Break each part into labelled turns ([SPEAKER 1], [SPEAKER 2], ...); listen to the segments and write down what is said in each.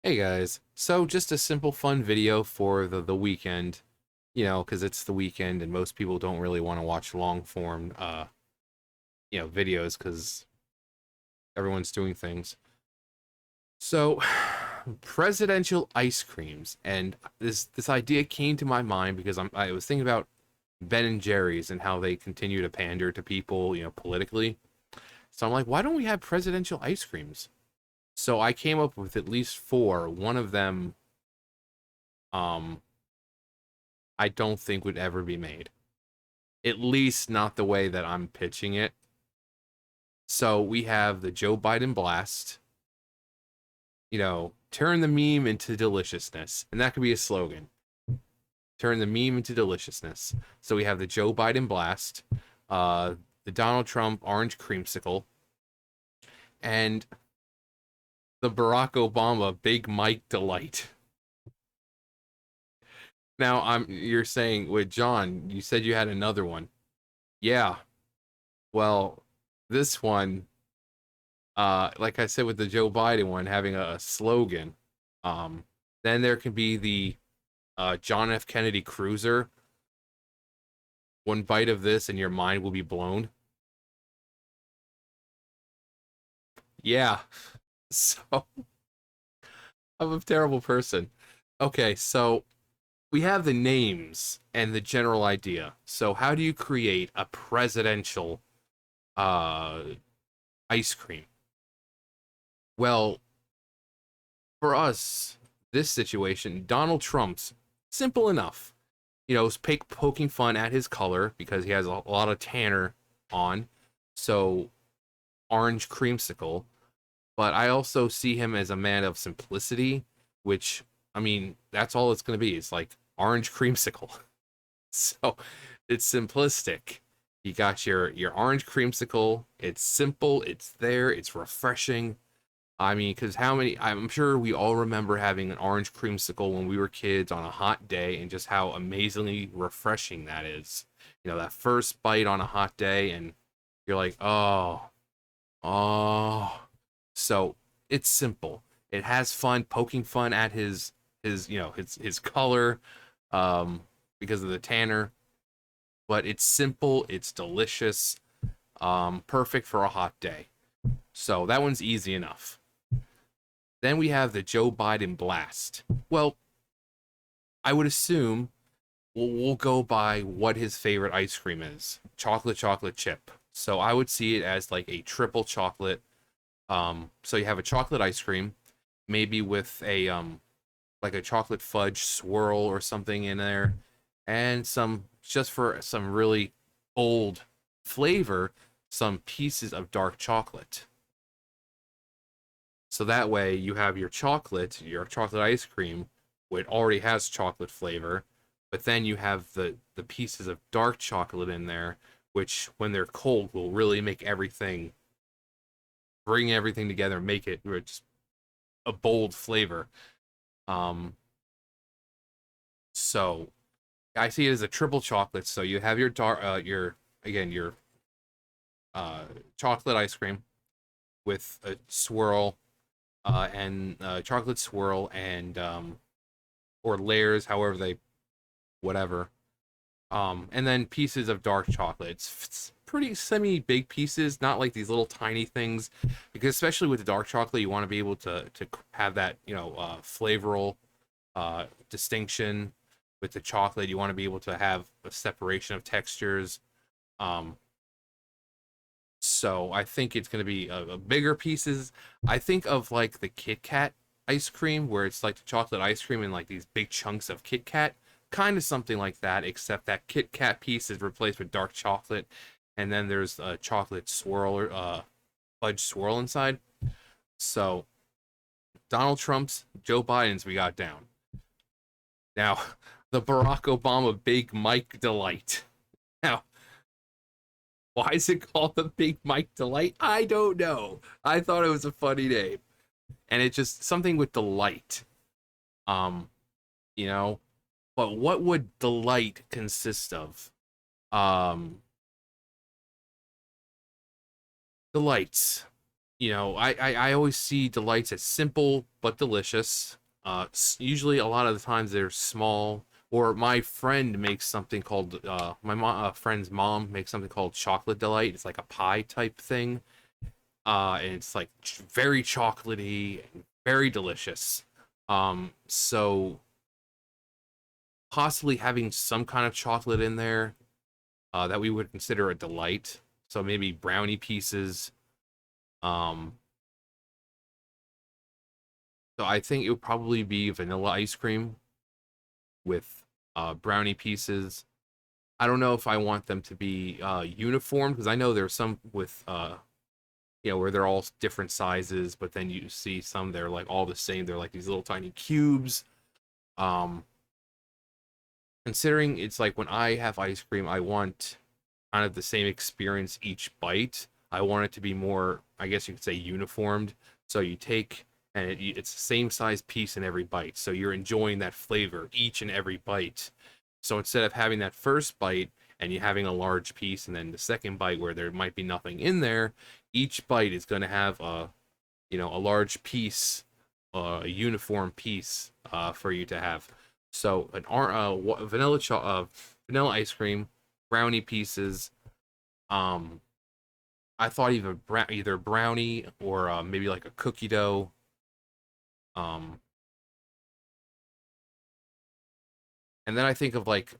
[SPEAKER 1] Hey guys, so just a simple fun video for the weekend, because it's the weekend and most people don't really want to watch long form videos because everyone's doing things. So presidential ice creams, and this idea came to my mind because I was thinking about Ben and Jerry's and how they continue to pander to people, politically. So I'm like, why don't we have presidential ice creams? So I came up with at least four. One of them um I don't think would ever be made. At least not the way that I'm pitching it. So we have the Joe Biden blast, turn the meme into deliciousness. And that could be a slogan. Turn the meme into deliciousness. So we have the Joe Biden blast, uh, the Donald Trump orange creamsicle, and the Barack Obama Big Mike delight. Now you're saying with John, you said you had another one. Yeah. Well, this one, like I said with the Joe Biden one, having a slogan. Um, then there can be the John F. Kennedy cruiser. One bite of this and your mind will be blown. Yeah. So I'm a terrible person. Okay, so we have the names and the general idea. So how do you create a presidential uh ice cream? Well, for us, this situation, Donald Trump's simple enough. Is poking fun at his color because he has a lot of tanner on. So, orange creamsicle. But I also see him as a man of simplicity, which, I mean, that's all it's going to be. It's like orange creamsicle. So, it's simplistic. You got your orange creamsicle. It's simple, it's there, it's refreshing. I mean, because I'm sure we all remember having an orange creamsicle when we were kids on a hot day and just how amazingly refreshing that is. That first bite on a hot day and you're like, oh, oh. So it's simple. It has fun, poking fun at his color, um, because of the tanner. But it's simple, it's delicious, perfect for a hot day. So that one's easy enough. Then we have the Joe Biden blast. Well, I would assume we'll go by what his favorite ice cream is. Chocolate chip. So I would see it as like a triple chocolate. So you have a chocolate ice cream, maybe with a like a chocolate fudge swirl or something in there, and some just for some really bold flavor, some pieces of dark chocolate. So that way you have your chocolate ice cream, which already has chocolate flavor, but then you have the pieces of dark chocolate in there, which when they're cold will really make everything bring everything together, make it just a bold flavor. Um, so I see it as a triple chocolate. So you have your dark, your uh chocolate ice cream with a swirl, and chocolate swirl and or layers, however they whatever. And then pieces of dark chocolate. It's pretty semi big pieces, not like these little tiny things, because especially with the dark chocolate, you want to be able to have that flavoral distinction with the chocolate. You want to be able to have a separation of textures. Um, so I think it's going to be a bigger pieces. I think of like the Kit Kat ice cream, where it's like the chocolate ice cream and like these big chunks of Kit Kat, kind of something like that, except that Kit Kat piece is replaced with dark chocolate, and then there's a chocolate swirl or fudge swirl inside. So Donald Trump's, Joe Biden's, we got down. Now, the Barack Obama Big Mike Delight. Now, why is it called the Big Mike Delight? I don't know. I thought it was a funny name. And it's just something with delight. Um, you know, but what would delight consist of? Um, delights. I always see delights as simple but delicious. Usually, a lot of the times they're small. Or my friend makes something called friend's mom makes something called chocolate delight. It's like a pie type thing, and it's like very chocolatey and very delicious. So possibly having some kind of chocolate in there that we would consider a delight. So maybe brownie pieces. Um, so I think it would probably be vanilla ice cream with brownie pieces. I don't know if I want them to be uniform because I know there's some with where they're all different sizes, but then you see some they're like all the same. They're like these little tiny cubes. Um, Considering it's like when I have ice cream, I want kind of the same experience each bite. I want it to be more, I guess you could say, uniformed. So you take and it's the same size piece in every bite. So you're enjoying that flavor each and every bite. So instead of having that first bite and you having a large piece and then the second bite where there might be nothing in there, each bite is going to have a large piece, a uniform piece for you to have. So vanilla ice cream, brownie pieces. Um, I thought either brownie or maybe like a cookie dough. Um, and then I think of like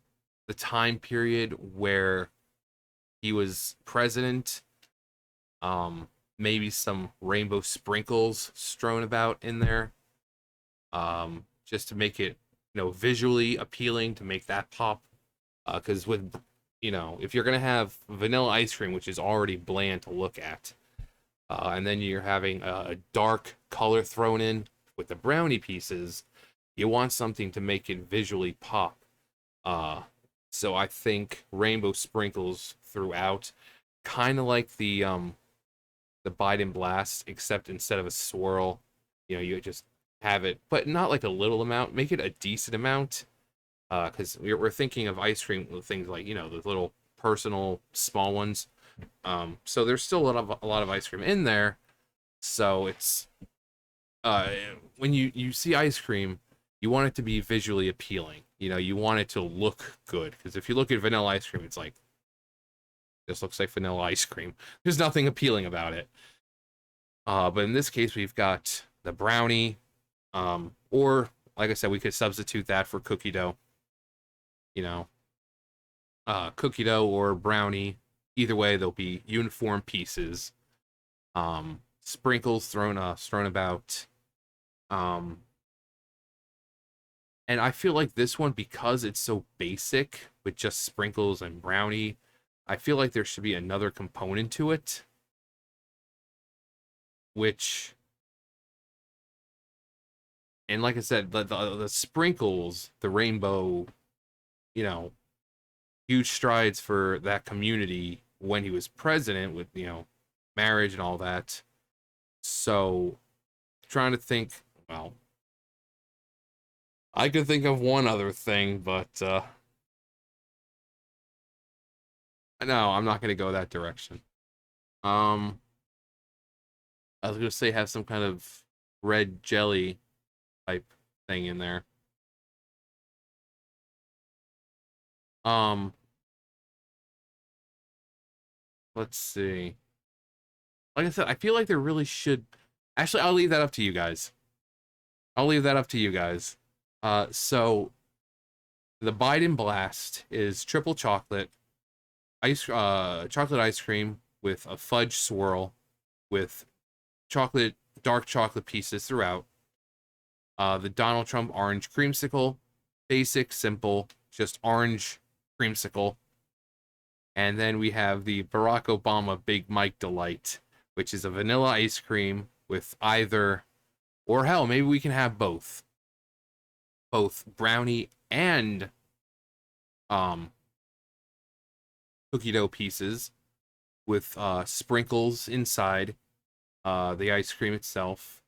[SPEAKER 1] the time period where he was president. Maybe some rainbow sprinkles strewn about in there. Just to make it, visually appealing to make that pop. Because if you're gonna have vanilla ice cream, which is already bland to look at, and then you're having a dark color thrown in with the brownie pieces, you want something to make it visually pop. Uh, so I think rainbow sprinkles throughout, kind of like the Biden blast, except instead of a swirl, you just have it, but not like a little amount. Make it a decent amount, because we're thinking of ice cream with things like the little personal small ones. So there's still a lot of ice cream in there. So it's uh, when you see ice cream, you want it to be visually appealing. You want it to look good because if you look at vanilla ice cream, it's like this looks like vanilla ice cream. There's nothing appealing about it. But in this case, we've got the brownie, or like I said, we could substitute that for cookie dough. You know, cookie dough or brownie. Either way, they'll be uniform pieces. Sprinkles thrown about. Um, and I feel like this one, because it's so basic with just sprinkles and brownie, I feel like there should be another component to it, which, and like I said, the sprinkles, the rainbow, you know, huge strides for that community when he was president with, marriage and all that. So, trying to think, well, I could think of one other thing, but no, I'm not going to go that direction. Um, I was going to say have some kind of red jelly type thing in there. Um, let's see. Like I said, I feel like there really should. Actually, I'll leave that up to you guys. I'll leave that up to you guys. So the Biden blast is triple chocolate ice cream with a fudge swirl with dark chocolate pieces throughout. The Donald Trump orange creamsicle, basic, simple, just orange creamsicle. And then we have the Barack Obama Big Mike Delight, which is a vanilla ice cream with either, or hell, maybe we can have both brownie and um cookie dough pieces with sprinkles inside the ice cream itself.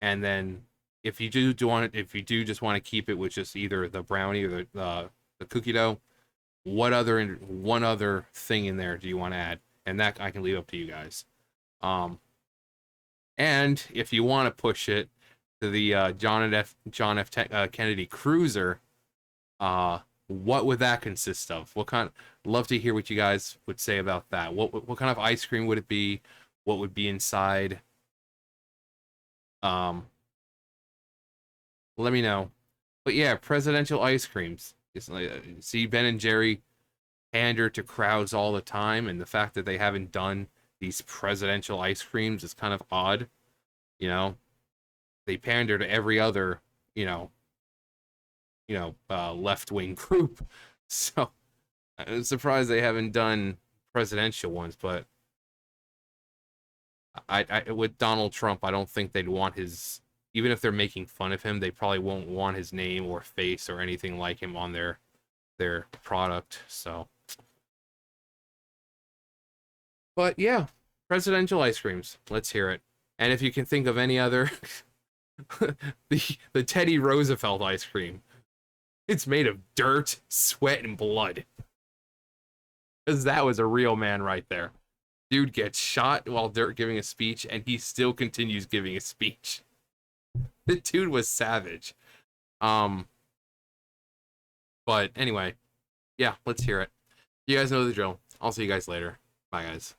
[SPEAKER 1] And then if you do just want to keep it with just either the brownie or the cookie dough, one other thing in there do you want to add? And that I can leave up to you guys. Um, and if you want to push it, the Kennedy cruiser, what would that consist of? What kind? Love to hear what you guys would say about that. What kind of ice cream would it be? What would be inside? Um, let me know. But yeah, presidential ice creams. It's like, see Ben and Jerry pander to crowds all the time, and the fact that they haven't done these presidential ice creams is kind of odd. You know, they pander to every other, left wing group. So I'm surprised they haven't done presidential ones. But I with Donald Trump, I don't think they'd want his. Even if they're making fun of him, they probably won't want his name or face or anything like him on their product. So, but yeah, presidential ice creams. Let's hear it. And if you can think of any other, the Teddy Roosevelt ice cream. It's made of dirt, sweat, and blood. Because that was a real man right there. Dude gets shot while Dirt giving a speech, and he still continues giving a speech. The dude was savage. Um, but anyway, yeah, let's hear it. You guys know the drill. I'll see you guys later. Bye, guys.